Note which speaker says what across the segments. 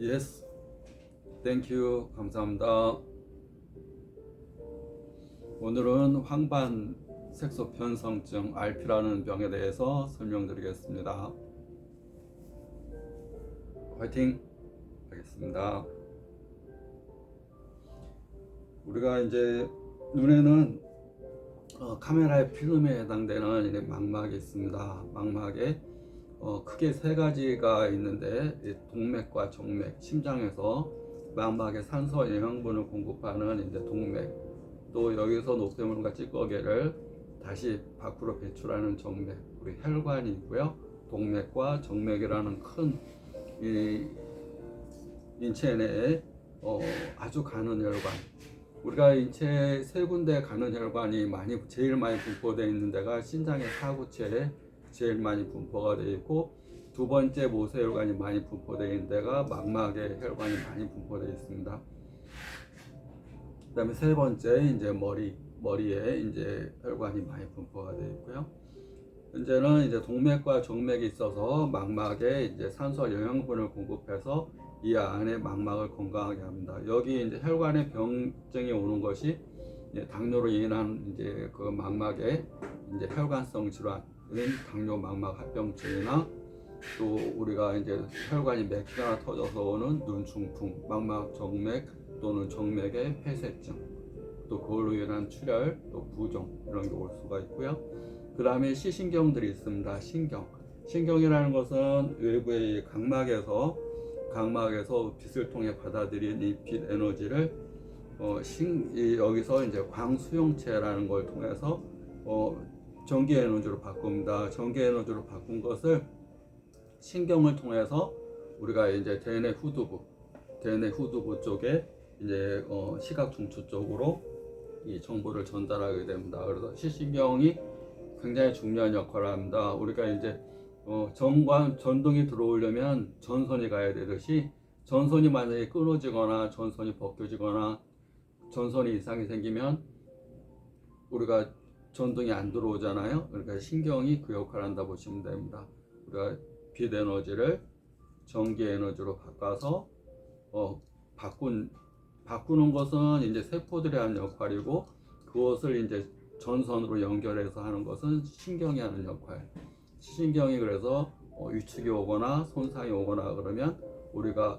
Speaker 1: Yes, thank you. 감사합니다. 오늘은 황반 색소 변성증 RP라는 병에 대해서 설명드리겠습니다. 화이팅! 하겠습니다. 우리가 이제 눈에는 카메라의 필름에 해당되는 이제 망막이 있습니다. 망막에 크게 세 가지가 있는데, 동맥과 정맥, 심장에서 망막에 산소 영양분을 공급하는 이제 동맥, 또 여기서 노폐물과 찌꺼기를 다시 밖으로 배출하는 정맥, 우리 혈관이 있고요. 동맥과 정맥이라는 큰 인체 내에 아주 가는 혈관, 우리가 인체 세 군데 가는 혈관이 제일 많이 분포되어 있는 데가 신장의 하구체에 제일 많이 분포가 되어 있고, 두 번째 모세혈관이 많이 분포되어 있는 데가 망막의 혈관이 많이 분포되어 있습니다. 그다음에 세 번째 이제 머리에 이제 혈관이 많이 분포가 되어 있고요. 현재는 이제 동맥과 정맥이 있어서 망막에 이제 산소 영양분을 공급해서 이 안에 망막을 건강하게 합니다. 여기 이제 혈관에 병증이 오는 것이 당뇨로 인한 이제 그 망막에 이제 혈관성 질환, 당뇨 망막 합병증이나 또 우리가 이제 혈관이 몇 개나 터져서 오는 눈중풍, 망막 정맥 또는 정맥의 폐쇄증, 또 그걸로 인한 출혈, 또 부종 이런 게 올 수가 있고요. 그 다음에 시신경들이 있습니다. 신경이라는 것은 외부의 각막에서 빛을 통해 받아들인 이 빛 에너지를 여기서 이제 광수용체라는 걸 통해서 전기 에너지로 바꿉니다. 전기 에너지로 바꾼 것을 신경을 통해서 우리가 이제 대뇌 후두부 쪽에 이제 시각 중추 쪽으로 이 정보를 전달하게 됩니다. 그래서 시신경이 굉장히 중요한 역할을 합니다. 우리가 이제 전동이 들어오려면 전선이 가야 되듯이, 전선이 만약에 끊어지거나 전선이 벗겨지거나 전선이 이상이 생기면 우리가 전동이 안 들어오잖아요. 그러니까 신경이 그 역할을 한다 보시면 됩니다. 우리가 빛 에너지를 전기 에너지로 바꿔서 바꾸는 것은 이제 세포들이 하는 역할이고, 그것을 이제 전선으로 연결해서 하는 것은 신경이 하는 역할. 시신경이 그래서 위축이 오거나 손상이 오거나 그러면 우리가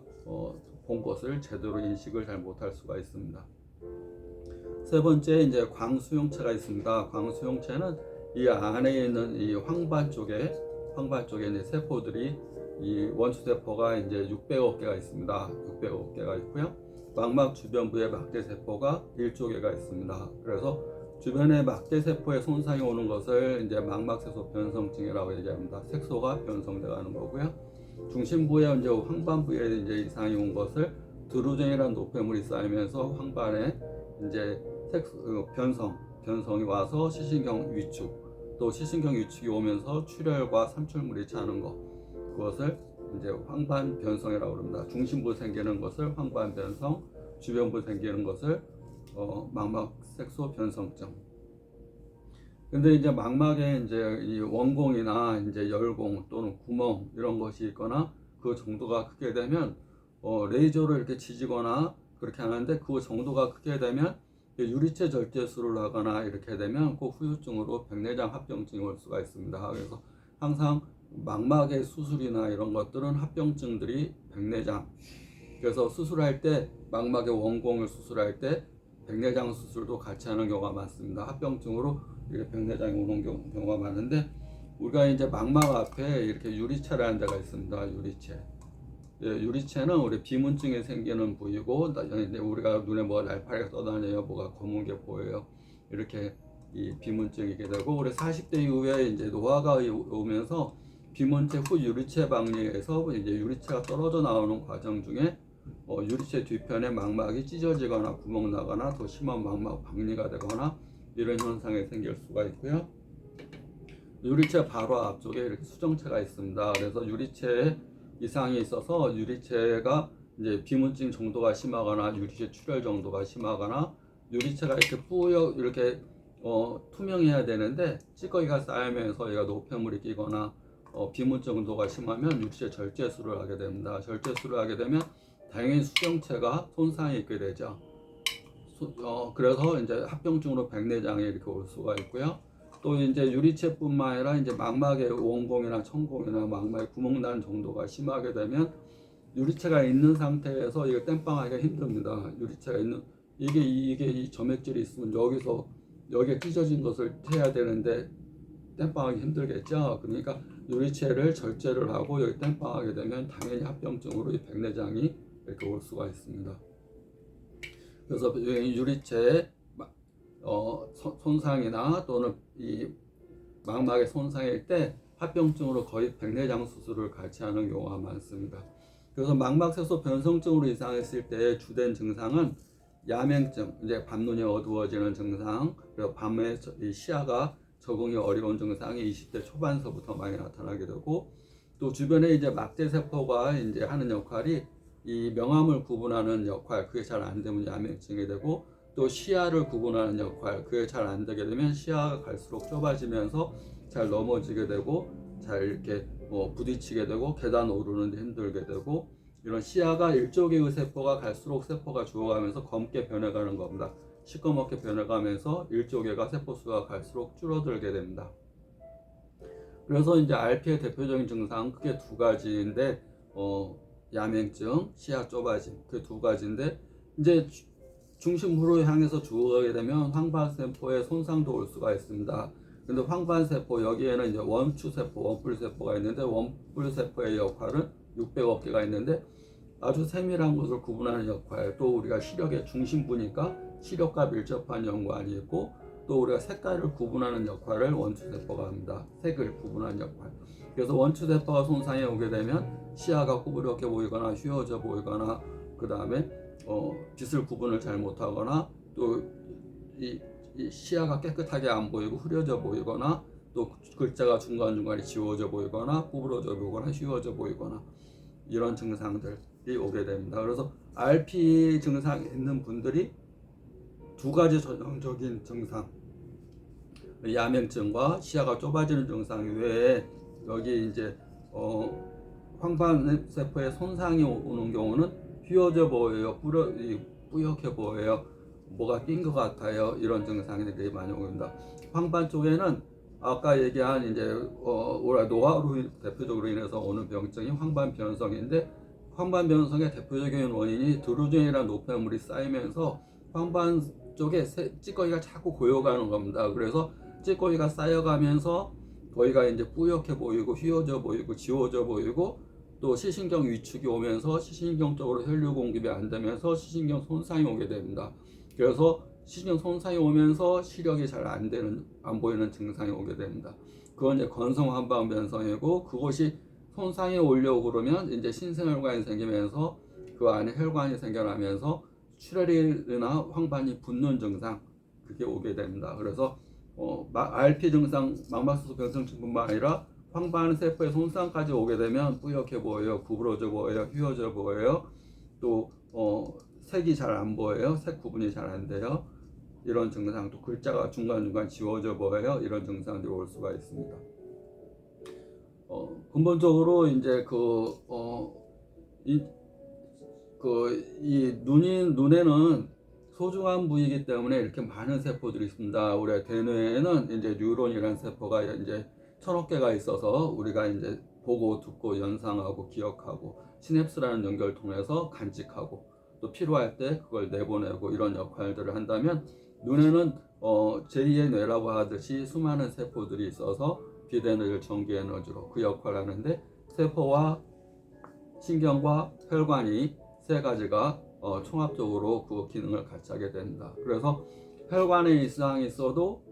Speaker 1: 본 것을 제대로 인식을 잘 못할 수가 있습니다. 세 번째 이제 광수용체가 있습니다. 광수용체는 이 안에 있는 이 황반 쪽에 이제 세포들이, 이 원추세포가 이제 600억 개가 있습니다. 600억 개가 있고요. 망막 주변부에 막대세포가 1조 개가 있습니다. 그래서 주변에 막대세포에 손상이 오는 것을 이제 망막색소 변성증이라고 얘기합니다. 색소가 변성돼가는 거고요. 중심부에 이제 황반부에 이제 이상이 온 것을 드루젠이라는 노폐물이 쌓이면서 황반에 이제 변성이 와서 시신경 위축, 또 시신경 위축이 오면서 출혈과 삼출물이 차는 것, 그것을 이제 황반 변성이라고 합니다. 중심부 생기는 것을 황반 변성, 주변부 생기는 것을 망막색소 변성증. 근데 이제 망막에 이제 이 원공이나 이제 열공 또는 구멍 이런 것이 있거나 그 정도가 크게 되면 레이저로 이렇게 지지거나 그렇게 하는데, 그 정도가 크게 되면 유리체 절제술을 하거나 이렇게 되면 꼭 후유증으로 백내장 합병증이 올 수가 있습니다. 그래서 항상 망막의 수술이나 이런 것들은 합병증들이 백내장, 그래서 수술할 때 망막의 원공을 수술할 때 백내장 수술도 같이 하는 경우가 많습니다. 합병증으로 이렇게 백내장이 오는 경우가 많은데, 우리가 이제 망막 앞에 이렇게 유리체라는 데가 있습니다. 유리체는 우리 비문증에 생기는 부위고, 우리가 눈에 뭐가 날파리가 떠다녀요, 뭐가 검은 게 보여요, 이렇게 이 비문증이게 되고, 우리 40대 이후에 이제 노화가 오면서 비문체 후 유리체 박리에서 이제 유리체가 떨어져 나오는 과정 중에 유리체 뒤편에 망막이 찢어지거나 구멍 나거나 더 심한 망막 박리가 되거나 이런 현상이 생길 수가 있고요. 유리체 바로 앞쪽에 이렇게 수정체가 있습니다. 그래서 유리체에 이상이 있어서 유리체가 이제 비문증 정도가 심하거나 유리체 출혈 정도가 심하거나, 유리체가 이렇게 투명해야 되는데 찌꺼기가 쌓이면서 얘가 노폐물이 끼거나 비문 정도가 심하면 유리체 절제술을 하게 됩니다. 절제술을 하게 되면 당연히 수정체가 손상이 있게 되죠. 그래서 이제 합병증으로 백내장이 이렇게 올 수가 있고요. 또 이제 유리체뿐만 아니라 이제 망막에 원공이나 천공이나 망막에 구멍 난 정도가 심하게 되면 유리체가 있는 상태에서 이거 땜빵하기가 힘듭니다. 유리체가 있는 이게 이 점액질이 있으면 여기에 찢어진 것을 해야 되는데 땜빵하기 힘들겠죠. 그러니까 유리체를 절제를 하고 여기 땜빵하게 되면 당연히 합병증으로 이 백내장이 이렇게 올 수가 있습니다. 그래서 유리체의 손상이나 또는 이 망막의 손상일 때 합병증으로 거의 백내장 수술을 같이 하는 경우가 많습니다. 그래서 망막색소 변성증으로 이상했을 때 주된 증상은 야맹증, 이제 밤눈이 어두워지는 증상, 그리고 밤에 이 시야가 적응이 어려운 증상이 20대 초반서부터 많이 나타나게 되고, 또 주변에 이제 막대세포가 이제 하는 역할이 이 명암을 구분하는 역할, 그게 잘 안 되면 야맹증이 되고, 또 시야를 구분하는 역할, 그게 잘 안 되게 되면 시야가 갈수록 좁아지면서 잘 넘어지게 되고, 잘 이렇게 부딪히게 되고, 계단 오르는데 힘들게 되고, 이런 시야가 일조개의 세포가 갈수록 세포가 죽어가면서 검게 변해가는 겁니다. 시꺼멓게 변해가면서 일조개가 세포수가 갈수록 줄어들게 됩니다. 그래서 이제 RP의 대표적인 증상은 크게 두 가지인데, 야맹증, 시야 좁아짐, 그 두 가지인데, 이제 중심부로 향해서 죽어가게 되면 황반세포의 손상도 올 수가 있습니다. 근데 황반세포, 여기에는 이제 원추세포, 원뿔세포가 있는데, 원뿔세포의 역할은 600억 개가 있는데, 아주 세밀한 것을 구분하는 역할, 또 우리가 시력의 중심부니까 시력과 밀접한 연관이 있고, 또 우리가 색깔을 구분하는 역할을 원추세포가 합니다. 색을 구분하는 역할. 그래서 원추세포가 손상이 오게 되면 시야가 구부럽게 보이거나 휘어져 보이거나, 그 다음에 빛을 구분을 잘 못하거나, 또 이 시야가 깨끗하게 안 보이고 흐려져 보이거나, 또 글자가 중간중간에 지워져 보이거나 구부러져 보이거나 휘어져 보이거나, 이런 증상들이 오게 됩니다. 그래서 RP 증상이 있는 분들이 두 가지 전형적인 증상, 야맹증과 시야가 좁아지는 증상 외에 여기 이제 황반세포의 손상이 오는 경우는 휘어져 보여요, 뿌옇게 보여요, 뭐가 낀 것 같아요, 이런 증상들이 많이 옵니다. 황반 쪽에는 아까 얘기한 이제 노화로 대표적으로 인해서 오는 병증이 황반 변성인데, 황반 변성의 대표적인 원인이 드루젠이라는 노폐물이 쌓이면서 황반 쪽에 찌꺼기가 자꾸 고여가는 겁니다. 그래서 찌꺼기가 쌓여가면서 거기가 이제 뿌옇게 보이고 휘어져 보이고 지워져 보이고, 또 시신경 위축이 오면서 시신경 쪽으로 혈류 공급이 안 되면서 시신경 손상이 오게 됩니다. 그래서 시신경 손상이 오면서 시력이 잘 안 보이는 증상이 오게 됩니다. 그건 이제 건성 황반 변성이고, 그것이 손상이 오려고 그러면 이제 신생혈관이 생기면서 그 안에 혈관이 생겨나면서 출혈이나 황반이 붓는 증상, 그게 오게 됩니다. 그래서 RP 증상, 망막세포 변성증뿐만 아니라 황반 세포의 손상까지 오게 되면 뿌옇게 보여요, 구부러져 보여요, 휘어져 보여요, 또 색이 잘 안 보여요, 색 구분이 잘 안 돼요, 이런 증상도, 글자가 중간중간 지워져 보여요, 이런 증상들이 올 수가 있습니다. 근본적으로 이제 이 눈에는 소중한 부위이기 때문에 이렇게 많은 세포들이 있습니다. 우리가 대뇌에는 이제 뉴런이라는 세포가 이제 1000억 개가 있어서 우리가 이제 보고 듣고 연상하고 기억하고 시냅스라는 연결 통해서 간직하고 또 필요할 때 그걸 내보내고 이런 역할들을 한다면, 눈에는 제2의 뇌라고 하듯이 수많은 세포들이 있어서 비대뇌를 전기 에너지로 그 역할을 하는데, 세포와 신경과 혈관이 세 가지가 총합적으로 그 기능을 같이 하게 됩니다. 그래서 혈관에 이상이 있어도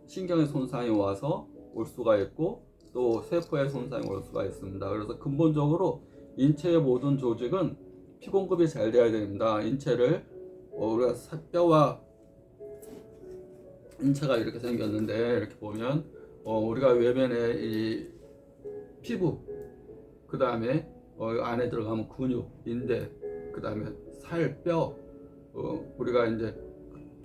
Speaker 1: 신경의 손상이 와서 올 수가 있고, 또 세포의 손상이 올 수가 있습니다. 그래서 근본적으로 인체의 모든 조직은 피 공급이 잘 돼야 됩니다. 인체를 우리가 뼈와 인체가 이렇게 생겼는데, 이렇게 보면 우리가 외면에 이 피부, 그 다음에 안에 들어가면 근육, 인대, 그 다음에 살, 뼈, 우리가 이제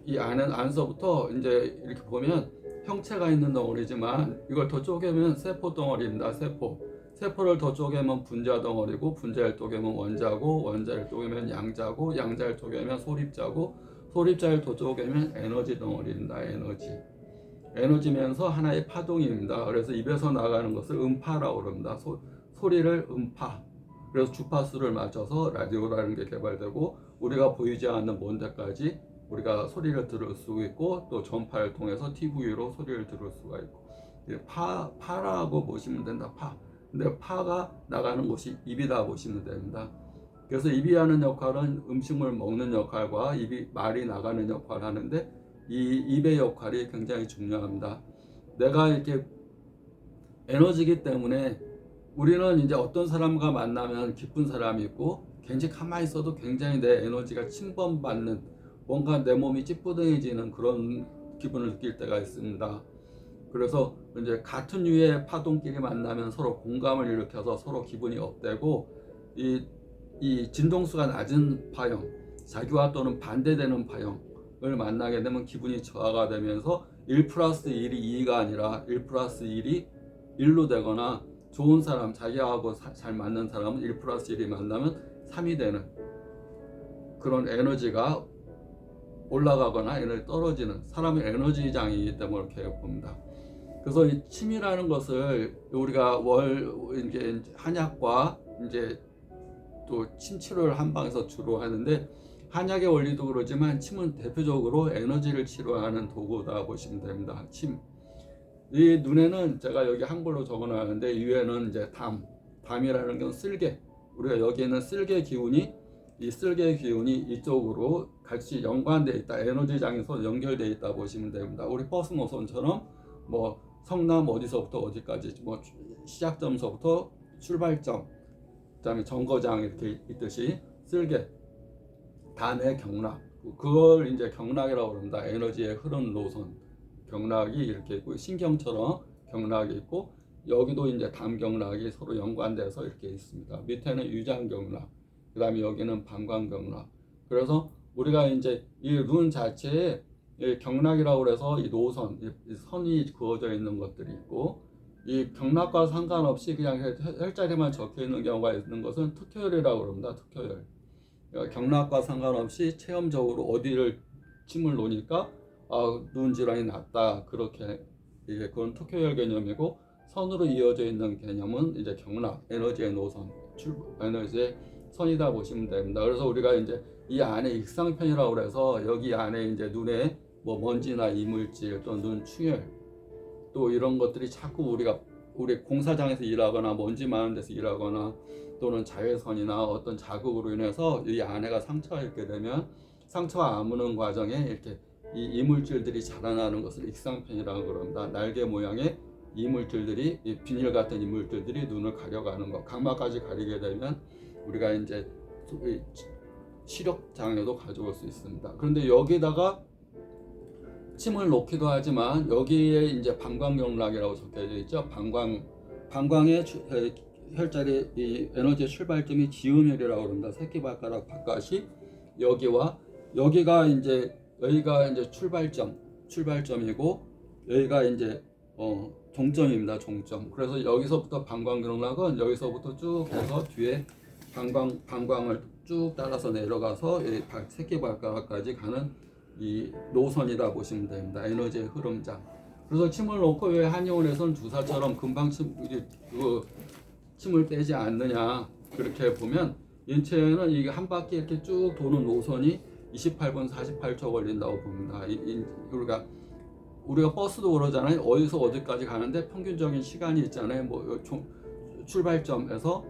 Speaker 1: 이 안서부터 이제 이렇게 보면 형체가 있는 덩어리지만 이걸 더 쪼개면 세포 덩어리입니다. 세포를 더 쪼개면 분자 덩어리고, 분자를 쪼개면 원자고, 원자를 쪼개면 양자고, 양자를 쪼개면 소립자고, 소립자를 더 쪼개면 에너지 덩어리입니다. 에너지면서 하나의 파동입니다. 그래서 입에서 나가는 것을 음파라고 그럽니다. 소리를 음파. 그래서 주파수를 맞춰서 라디오라는 게 개발되고, 우리가 보이지 않는 먼 데까지 우리가 소리를 들을 수 있고, 또 전파를 통해서 TV로 소리를 들을 수가 있고, 파라고 보시면 된다. 근데 파가 나가는 곳이 입이다 보시면 됩니다. 그래서 입이 하는 역할은 음식물 먹는 역할과 말이 나가는 역할을 하는데, 이 입의 역할이 굉장히 중요합니다. 내가 이렇게 에너지이기 때문에 우리는 이제 어떤 사람과 만나면 기쁜 사람이 있고, 굉장히 가만히 있어도 굉장히 내 에너지가 침범받는, 뭔가 내 몸이 찌뿌둥해지는 그런 기분을 느낄 때가 있습니다. 그래서 이제 같은 유의 파동끼리 만나면 서로 공감을 일으켜서 서로 기분이 업되고, 이 진동수가 낮은 파형, 자기와 또는 반대되는 파형을 만나게 되면 기분이 저하가 되면서 1 플러스 1이 2가 아니라 1 플러스 1이 1로 되거나, 좋은 사람, 자기하고 잘 맞는 사람은 1 플러스 1이 만나면 3이 되는 그런 에너지가 올라가거나 에너지 떨어지는 사람의 에너지장이기 때문에 그렇게 봅니다. 그래서 이 침이라는 것을 우리가 이제 한약과 이제 또 침치료를 한방에서 주로 하는데, 한약의 원리도 그러지만 침은 대표적으로 에너지를 치료하는 도구다 보시면 됩니다. 침. 이 눈에는 제가 여기 한글로 적어놨는데, 위에는 이제 담이라는 건 쓸개. 우리가 여기에는 쓸개 기운이, 이 쓸개 기운이 이쪽으로 같이 연관되어 있다. 에너지장에서 연결되어 있다 보시면 됩니다. 우리 버스 노선처럼 뭐 성남 어디서부터 어디까지, 뭐 시작점서부터 출발점, 그다음에 정거장 이렇게 있듯이 쓸개, 담의 경락, 그걸 이제 경락이라고 합니다. 에너지의 흐르는 노선, 경락이 이렇게 있고, 신경처럼 경락이 있고, 여기도 이제 담경락이 서로 연관돼서 이렇게 있습니다. 밑에는 유장경락, 그 다음에 여기는 방광경락. 그래서 우리가 이제 이 눈 자체에 경락이라고 해서 이 노선, 이 선이 그어져 있는 것들이 있고, 이 경락과 상관없이 그냥 혈자리만 적혀 있는 경우가 있는 것은 특효열이라고 합니다. 특효열. 경락과 상관없이 체험적으로 어디를 침을 놓으니까 눈 질환이 낫다, 그렇게 이게 그건 특효열 개념이고, 선으로 이어져 있는 개념은 이제 경락, 에너지의 노선, 에너지의 선이다 보시면 됩니다. 그래서 우리가 이제 이 안에 익상편이라고 해서 여기 안에 이제 눈에 뭐 먼지나 이물질, 또 눈 충혈, 또 이런 것들이 자꾸 우리 공사장에서 일하거나 먼지 많은 데서 일하거나, 또는 자외선이나 어떤 자극으로 인해서 이 안에가 상처가 있게 되면 상처가 아무는 과정에 이렇게 이 이물질들이 자라나는 것을 익상편이라고 그럽니다. 날개 모양의 이물질들이, 이 비닐 같은 이물질들이 눈을 가려가는 것, 각막까지 가리게 되면 우리가 이제 시력 장애도 가져올 수 있습니다. 그런데 여기다가 침을 놓기도 하지만, 여기에 이제 방광경락이라고 적혀져 있죠. 방광의 혈자리, 이 에너지의 출발점이 지음혈이라고 합니다. 새끼발가락 바깥이 여기와 여기가 이제 출발점이고, 여기가 이제 종점입니다. 종점. 그래서 여기서부터 방광경락은 여기서부터 쭉 해서 뒤에 방광을 쭉 따라서 내려가서 새끼발가락까지 가는 이 노선이다 보시면 됩니다. 에너지의 흐름장. 그래서 침을 놓고 왜 한의원에서는 주사처럼 금방 침을 빼지 않느냐, 그렇게 보면 인체에는 이게 한 바퀴 이렇게 쭉 도는 노선이 28분 48초 걸린다고 봅니다. 우리가 버스도 그러잖아요. 어디서 어디까지 가는데 평균적인 시간이 있잖아요. 뭐 출발점에서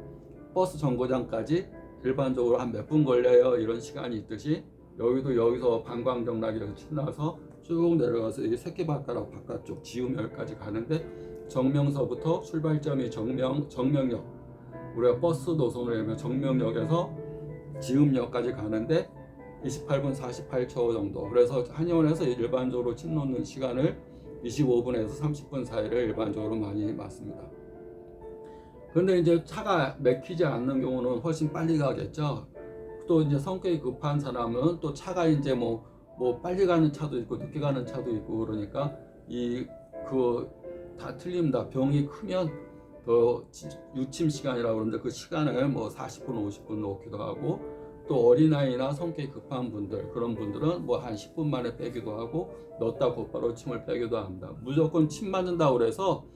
Speaker 1: 버스 정거장까지 일반적으로 한 몇 분 걸려요, 이런 시간이 있듯이, 여기서 방광경락이 이렇게 나서 쭉 내려가서 이 새끼발가락 바깥쪽 지음혈까지 가는데, 정명서부터 출발점이 정명역, 우리가 버스 노선을 하면 정명역에서 지음역까지 가는데 28분 48초 정도. 그래서 한의원에서 일반적으로 침 놓는 시간을 25분에서 30분 사이를 일반적으로 많이 맞습니다. 그런데 이제 차가 막히지 않는 경우는 훨씬 빨리 가겠죠. 또 이제 성격이 급한 사람은 또 차가 이제 뭐 빨리 가는 차도 있고 늦게 가는 차도 있고, 그러니까 이 그 다 틀립니다. 병이 크면 더 유침 시간이라고 그러는데 그 시간을 뭐 40분, 50분 놓기도 하고, 또 어린아이나 성격이 급한 분들, 그런 분들은 뭐 한 10분 만에 빼기도 하고, 넣었다 곧바로 침을 빼기도 합니다. 무조건 침 맞는다고 그래서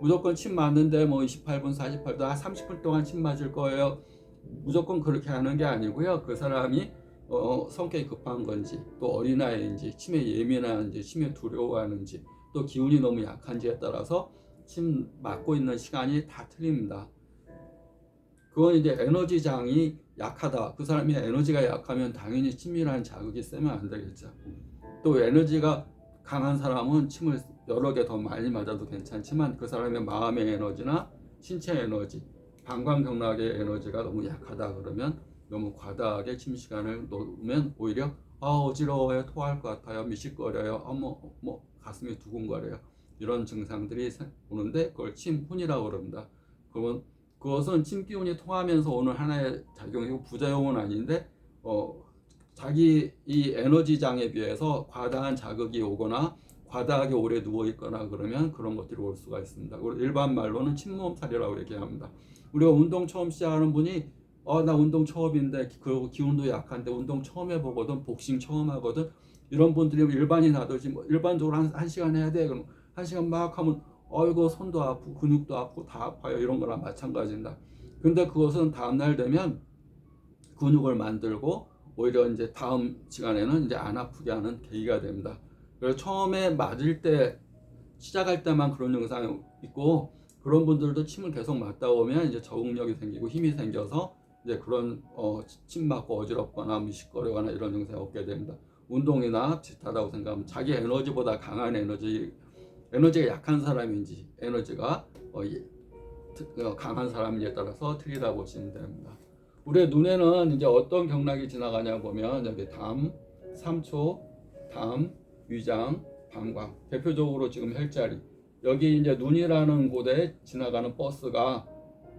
Speaker 1: 무조건 침 맞는데 뭐 28분, 48분, 30분 동안 침 맞을 거예요, 무조건 그렇게 하는 게 아니고요. 그 사람이 성격이 급한 건지, 또 어린아이인지, 침에 예민한지, 침에 두려워하는지, 또 기운이 너무 약한지에 따라서 침 맞고 있는 시간이 다 틀립니다. 그건 이제 에너지장이 약하다, 그 사람이 에너지가 약하면 당연히 침이라는 자극이 세면 안 되겠죠. 또 에너지가 강한 사람은 침을 여러 개 더 많이 맞아도 괜찮지만, 그 사람의 마음의 에너지나 신체 에너지, 방광경락의 에너지가 너무 약하다 그러면 너무 과다하게 침 시간을 놓으면 오히려 어지러워요, 토할 것 같아요, 미식거려요, 뭐 가슴이 두근거려요, 이런 증상들이 오는데 그걸 침훈이라고 그럽니다. 그러면 그것은 침 기운이 통하면서 오는 하나의 작용이고 부작용은 아닌데, 자기 이 에너지장에 비해서 과다한 자극이 오거나 과다하게 오래 누워 있거나 그러면 그런 것들이 올 수가 있습니다. 일반 말로는 침몸살이라고 얘기합니다. 우리가 운동 처음 시작하는 분이 나 운동 처음인데, 그리고 기운도 약한데 운동 처음 해보거든, 복싱 처음 하거든, 이런 분들이 일반인 하듯이 뭐 일반적으로 한 시간 해야 돼, 그럼 한 시간 막 하면 이거 손도 아프고 근육도 아프고 다 아파요, 이런 거랑 마찬가지입니다. 근데 그것은 다음날 되면 근육을 만들고 오히려 이제 다음 시간에는 이제 안 아프게 하는 계기가 됩니다. 그래서 처음에 맞을 때, 시작할 때만 그런 증상이 있고, 그런 분들도 침을 계속 맞다 보면 이제 적응력이 생기고 힘이 생겨서 이제 그런 침 맞고 어지럽거나 미식거리거나 이런 증상이 없게 됩니다. 운동이나 비슷하다고 생각하면 자기 에너지보다 강한 에너지가 약한 사람인지 에너지가 강한 사람에 따라서 틀리다 보시면 됩니다. 우리의 눈에는 이제 어떤 경락이 지나가냐 보면 여기 담, 삼초, 담, 위장, 방광, 대표적으로 지금 혈자리, 여기 이제 눈이라는 곳에 지나가는 버스가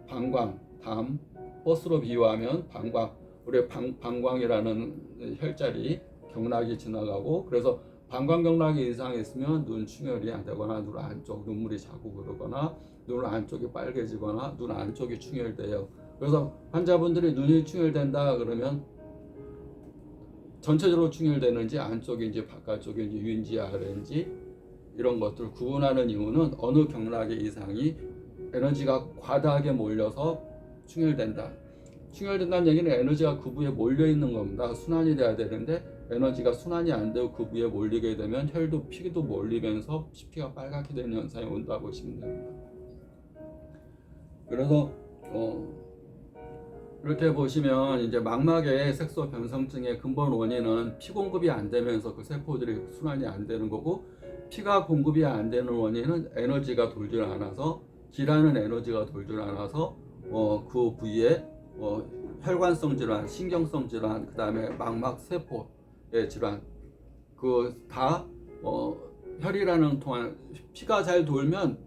Speaker 1: 방광, 담, 버스로 비유하면 방광, 우리 방광이라는 혈자리 경락이 지나가고, 그래서 방광 경락이 이상이 있으면 눈 충혈이 안 되거나 눈 안쪽 눈물이 자꾸 흐르거나 눈 안쪽이 빨개지거나 눈 안쪽이 충혈돼요. 그래서 환자분들이 눈이 충혈된다 그러면 전체적으로 충혈되는지 안쪽인지 바깥쪽인지 위인지 아래인지 이런 것들을 구분하는 이유는 어느 경락의 이상이 에너지가 과다하게 몰려서 충혈된다. 충혈된다는 얘기는 에너지가 그 부위에 몰려 있는 겁니다. 순환이 돼야 되는데 에너지가 순환이 안 되고 그 부위에 몰리게 되면 혈도 피도 몰리면서 피가 빨갛게 되는 현상이 온다고 보시면 됩니다. 그래서 이렇게 보시면 이제 망막의 색소 변성증의 근본 원인은 피 공급이 안 되면서 그 세포들이 순환이 안 되는 거고, 피가 공급이 안 되는 원인은 에너지가 돌질 않아서, 기라는 에너지가 돌질 않아서 그 부위에 혈관성 질환, 신경성 질환, 그 다음에 망막 세포의 질환, 그 다 혈이라는 통한 피가 잘 돌면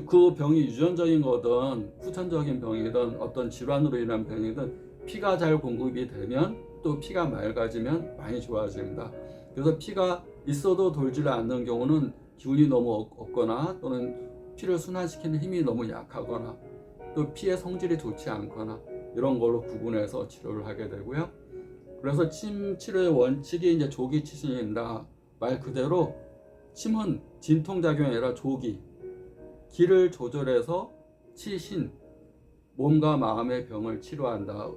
Speaker 1: 그 병이 유전적인 거든 후천적인 병이든 어떤 질환으로 인한 병이든 피가 잘 공급이 되면 또 피가 맑아지면 많이 좋아집니다. 그래서 피가 있어도 돌지 않는 경우는 기운이 너무 없거나 또는 피를 순환시키는 힘이 너무 약하거나 또 피의 성질이 좋지 않거나 이런 걸로 구분해서 치료를 하게 되고요. 그래서 침 치료의 원칙이 이제 조기 치신입니다. 말 그대로 침은 진통작용이 아니라 조기, 기를 조절해서 치신, 몸과 마음의 병을 치료한다.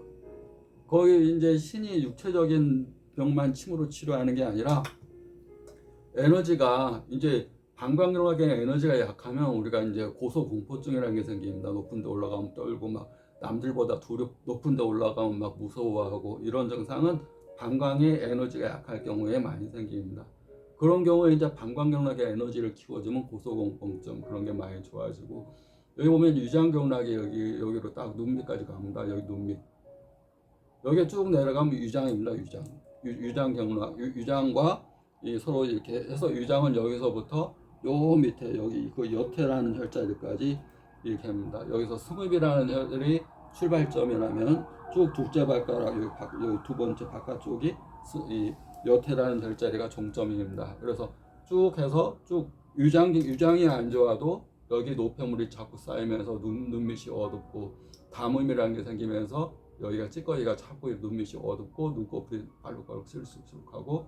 Speaker 1: 거의 이제 신이 육체적인 병만 침으로 치료하는 게 아니라 에너지가 이제 방광경락의 에너지가 약하면 우리가 이제 고소공포증이라는 게 생깁니다. 높은 데 올라가면 떨고 막 남들보다 높은 데 올라가면 막 무서워하고, 이런 증상은 방광의 에너지가 약할 경우에 많이 생깁니다. 그런 경우에 이제 방광경락의 에너지를 키워주면 고소공포증 그런 게 많이 좋아지고, 여기 보면 유장경락이 여기로 딱 눈 밑까지 갑니다. 여기 눈 밑, 여기 쭉 내려가면 유장입니다. 유장경락, 유장과 서로 이렇게 해서 유장은 여기서부터 요 밑에 여기 그 여태라는 혈자리까지 이렇게 합니다. 여기서 승읍이라는 혈이 출발점이라면 쭉 둘째 발가락 여기 두 번째 바깥쪽이 이 여태라는 혈자리가 종점입니다. 그래서 쭉 해서 쭉 유장이 안 좋아도 여기 노폐물이 자꾸 쌓이면서 눈밑이 어둡고 담음이라는 게 생기면서 여기가 찌꺼기가 자꾸 눈밑이 어둡고 눈꺼풀이 빨룩빨룩 실룩실룩하고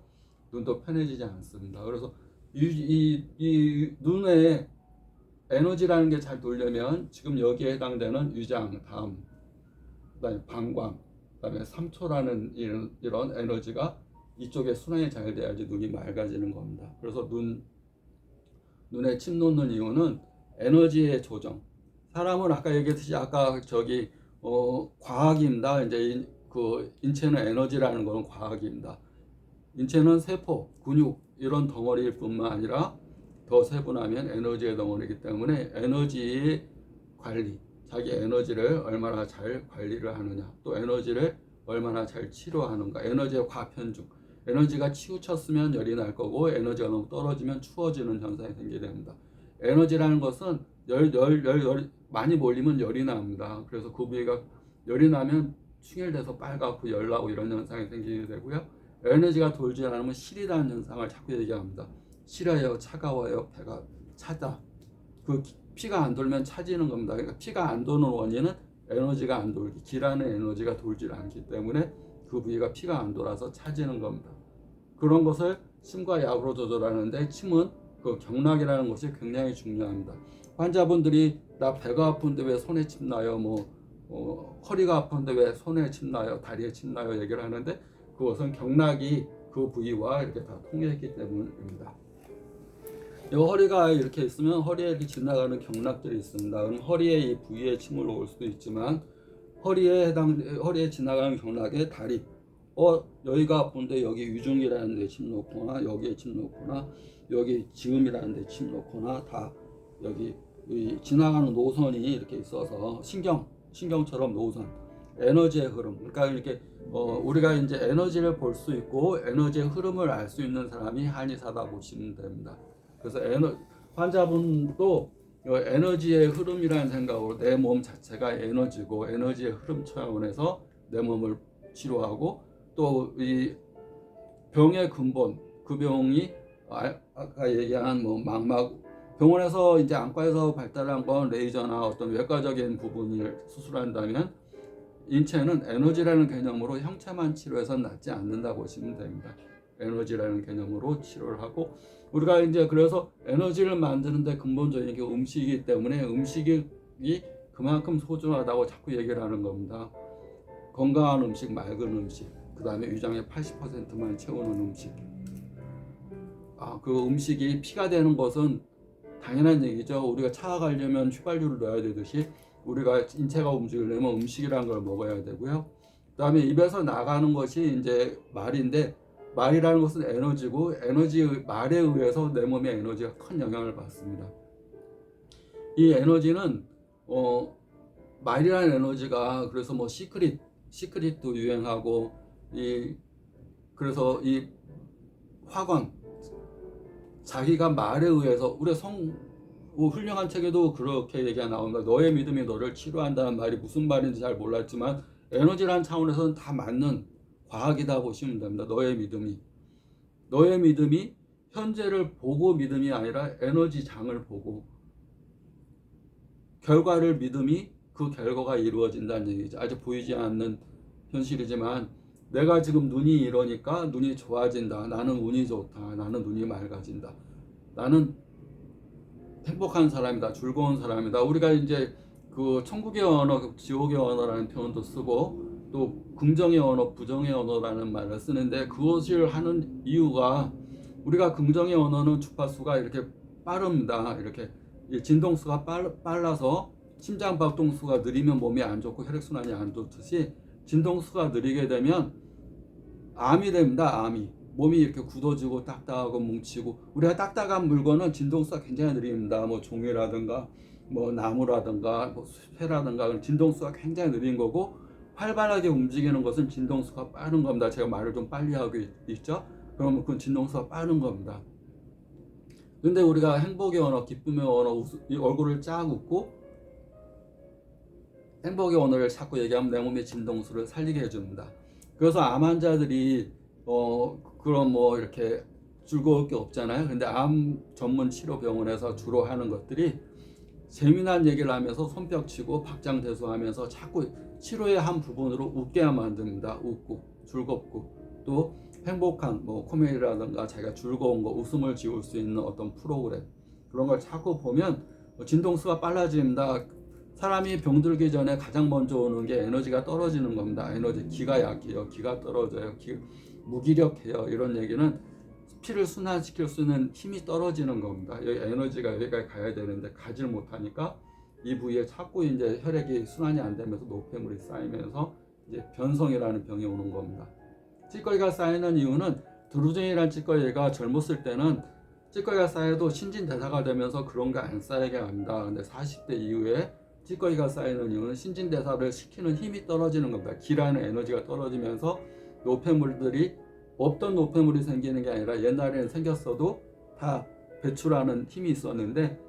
Speaker 1: 눈도 편해지지 않습니다. 그래서 이 눈에 에너지라는 게 잘 돌려면 지금 여기에 해당되는 유장, 담, 그다음에 방광, 그다음에 삼초라는 이런 에너지가 이쪽에 순환이 잘 돼야지 눈이 맑아지는 겁니다. 그래서 눈에 침 놓는 이유는 에너지의 조정. 사람은 아까 얘기했듯이 아까 저기 과학입니다. 이제 그 인체는 에너지라는 거는 과학입니다. 인체는 세포, 근육 이런 덩어리일 뿐만 아니라 더 세분하면 에너지의 덩어리이기 때문에 에너지 관리, 자기 에너지를 얼마나 잘 관리를 하느냐, 또 에너지를 얼마나 잘 치료하는가, 에너지의 과편중. 에너지가 치우쳤으면 열이 날 거고 에너지가 너무 떨어지면 추워지는 현상이 생기게 됩니다. 에너지라는 것은 열 많이 몰리면 열이 납니다. 그래서 그 부위가 열이 나면 충혈돼서 빨갛고 열나고 이런 현상이 생기게 되고요. 에너지가 돌지 않으면 실이라는 현상을 자꾸 얘기합니다. 실어요, 차가워요, 배가 차다. 그 피가 안 돌면 차지는 겁니다. 그러니까 피가 안 도는 원인은 에너지가 안 돌기, 기라는 에너지가 돌지 않기 때문에 그 부위가 피가 안 돌아서 차지는 겁니다. 그런 것을 침과 약으로 조절하는데 침은 그 경락이라는 것이 굉장히 중요합니다. 환자분들이 나 배가 아픈데 왜 손에 침 나요? 허리가 아픈데 왜 손에 침 나요? 다리에 침 나요? 얘기를 하는데 그것은 경락이 그 부위와 이렇게 다 통했기 때문입니다. 이 허리가 이렇게 있으면 허리에 이렇게 지나가는 경락들이 있습니다. 그럼 허리에 이 부위에 침을 올 수도 있지만 허리에 지나가는 경락에 다리, 여기가 아픈데 여기 위중이라는 데 침 놓거나 여기에 침 놓거나 여기 지음이라는 데 침 놓거나 다 여기 지나가는 노선이 이렇게 있어서 신경처럼 노선, 에너지의 흐름. 그러니까 이렇게 우리가 이제 에너지를 볼 수 있고 에너지의 흐름을 알 수 있는 사람이 한의사다 보시면 됩니다. 그래서 환자분도 에너지의 흐름이라는 생각으로 내 몸 자체가 에너지고 에너지의 흐름 차원에서 내 몸을 치료하고 또 이 병의 근본, 그 병이 아까 얘기한 망막 병원에서 이제 안과에서 발달한 건 레이저나 어떤 외과적인 부분을 수술한다면 인체는 에너지라는 개념으로 형체만 치료해서 낫지 않는다 보시면 됩니다. 에너지라는 개념으로 치료를 하고 우리가 이제 그래서 에너지를 만드는데 근본적인 게 음식이기 때문에 음식이 그만큼 소중하다고 자꾸 얘기를 하는 겁니다. 건강한 음식, 맑은 음식, 그 다음에 위장의 80%만 채우는 음식. 그 음식이 피가 되는 것은 당연한 얘기죠. 우리가 차가려면 휘발유를 넣어야 되듯이 우리가 인체가 움직이려면 음식이라는 걸 먹어야 되고요. 그 다음에 입에서 나가는 것이 이제 말인데 말이라는 것은 에너지고 말에 의해서 내 몸의 에너지가 큰 영향을 받습니다. 이 에너지는 말이라는 에너지가 그래서 시크릿도 유행하고 그래서 이 화관 자기가 말에 의해서 우리 훌륭한 책에도 그렇게 얘기가 나옵니다. 너의 믿음이 너를 치료한다는 말이 무슨 말인지 잘 몰랐지만 에너지라는 차원에서는 다 맞는 과학이다 보시면 됩니다. 너의 믿음이 현재를 보고 믿음이 아니라 에너지 장을 보고 결과를 믿음이 그 결과가 이루어진다는 얘기죠. 아직 보이지 않는 현실이지만 내가 지금 눈이 이러니까 눈이 좋아진다. 나는 운이 좋다. 나는 눈이 맑아진다. 나는 행복한 사람이다. 즐거운 사람이다. 우리가 이제 그 천국의 언어, 지옥의 언어라는 표현도 쓰고 또 긍정의 언어, 부정의 언어라는 말을 쓰는데 그것을 하는 이유가 우리가 긍정의 언어는 주파수가 이렇게 빠릅니다. 이렇게 진동수가 빨라서 심장박동수가 느리면 몸이 안 좋고 혈액순환이 안 좋듯이 진동수가 느리게 되면 암이 됩니다. 암이. 몸이 이렇게 굳어지고 딱딱하고 뭉치고 우리가 딱딱한 물건은 진동수가 굉장히 느립니다. 종이라든가 나무라든가 쇠라든가 진동수가 굉장히 느린 거고 활발하게 움직이는 것은 진동수가 빠른 겁니다. 제가 말을 좀 빨리 하고 있죠. 그러면 그 진동수가 빠른 겁니다. 근데 우리가 행복의 언어, 기쁨의 언어, 얼굴을 쫙 웃고 행복의 언어를 자꾸 얘기하면 내 몸의 진동수를 살리게 해줍니다. 그래서 암 환자들이 그런 이렇게 즐거울 게 없잖아요. 근데 암 전문 치료 병원에서 주로 하는 것들이 재미난 얘기를 하면서 손뼉치고 박장대소하면서 자꾸 치료의 한 부분으로 웃게만 만듭니다. 웃고 즐겁고 또 행복한 뭐 코미디라든가 자기가 즐거운 거 웃음을 지울 수 있는 어떤 프로그램 그런 걸 자꾸 보면 진동수가 빨라집니다. 사람이 병들기 전에 가장 먼저 오는 게 에너지가 떨어지는 겁니다. 에너지, 기가 약해요. 기가 떨어져요. 무기력해요. 이런 얘기는 피를 순환시킬 수 있는 힘이 떨어지는 겁니다. 여기 에너지가 여기까지 가야 되는데 가지를 못하니까 이 부위에 자꾸 이제 혈액이 순환이 안 되면서 노폐물이 쌓이면서 이제 변성이라는 병이 오는 겁니다. 찌꺼기가 쌓이는 이유는 드루젠이라는 찌꺼기가 젊었을 때는 찌꺼기가 쌓여도 신진대사가 되면서 그런 게 안 쌓이게 합니다. 근데 40대 이후에 찌꺼기가 쌓이는 이유는 신진대사를 시키는 힘이 떨어지는 겁니다. 기라는 에너지가 떨어지면서 노폐물들이 없던 노폐물이 생기는 게 아니라 옛날에는 생겼어도 다 배출하는 힘이 있었는데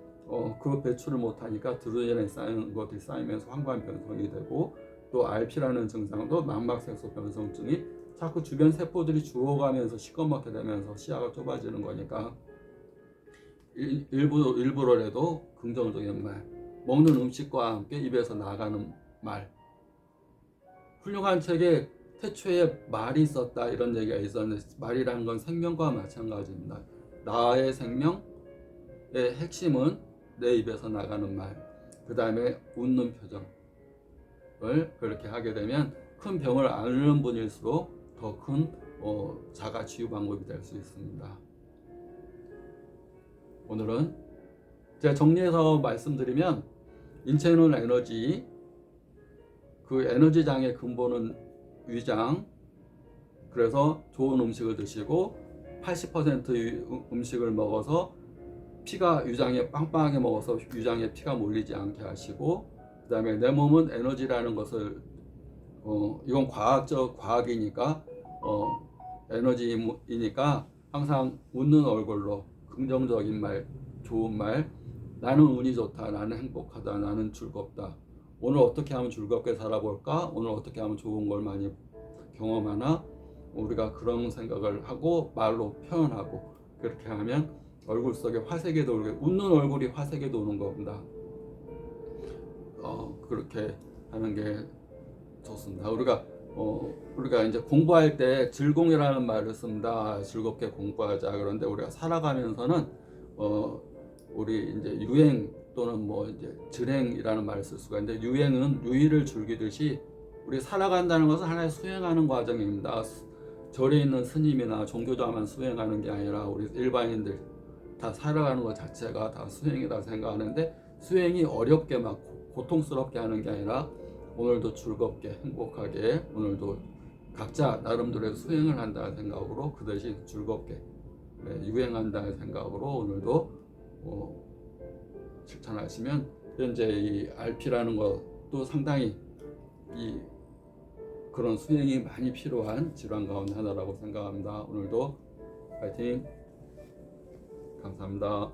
Speaker 1: 그 배출을 못하니까 드루젠에 쌓이는 것들이 쌓이면서 황반 변성이 되고 또 RP라는 증상도 망막색소 변성증이 자꾸 주변 세포들이 죽어가면서 시꺼멓게 되면서 시야가 좁아지는 거니까 일부러라도 긍정적인 말, 먹는 음식과 함께 입에서 나가는 말. 훌륭한 책에 태초에 말이 있었다 이런 얘기가 있었는데 말이라는 건 생명과 마찬가지입니다. 나의 생명의 핵심은 내 입에서 나가는 말, 그 다음에 웃는 표정을 그렇게 하게 되면 큰 병을 앓는 분일수록 더 큰 자가 치유 방법이 될 수 있습니다. 오늘은 제가 정리해서 말씀드리면 인체는 에너지, 그 에너지장의 근본은 위장. 그래서 좋은 음식을 드시고 80% 음식을 먹어서 피가 위장에 빵빵하게 먹어서 위장에 피가 몰리지 않게 하시고 그 다음에 내 몸은 에너지라는 것을 이건 과학이니까 에너지이니까 항상 웃는 얼굴로 긍정적인 말, 좋은 말, 나는 운이 좋다, 나는 행복하다, 나는 즐겁다, 오늘 어떻게 하면 즐겁게 살아볼까, 오늘 어떻게 하면 좋은 걸 많이 경험하나, 우리가 그런 생각을 하고 말로 표현하고 그렇게 하면 얼굴 속에 화색이 돌게, 웃는 얼굴이 화색이 도는 겁니다. 그렇게 하는 게 좋습니다. 우리가 이제 공부할 때 즐공이라는 말을 씁니다. 즐겁게 공부하자. 그런데 우리가 살아가면서는 우리 이제 유행 또는 뭐 이제 즐행이라는 말을 쓸 수가 있는데, 유행은 유의를 즐기듯이 우리 살아간다는 것은 하나의 수행하는 과정입니다. 절에 있는 스님이나 종교자만 수행하는 게 아니라 우리 일반인들 다 살아가는 것 자체가 다 수행이다 생각하는데, 수행이 어렵게 막 고통스럽게 하는 게 아니라 오늘도 즐겁게 행복하게 오늘도 각자 나름대로의 수행을 한다는 생각으로 그 대신 즐겁게 유행한다는 생각으로 오늘도 실천하시면 현재 이 RP라는 것도 상당히 그런 수행이 많이 필요한 질환 가운데 하나라고 생각합니다. 오늘도 파이팅! 감사합니다.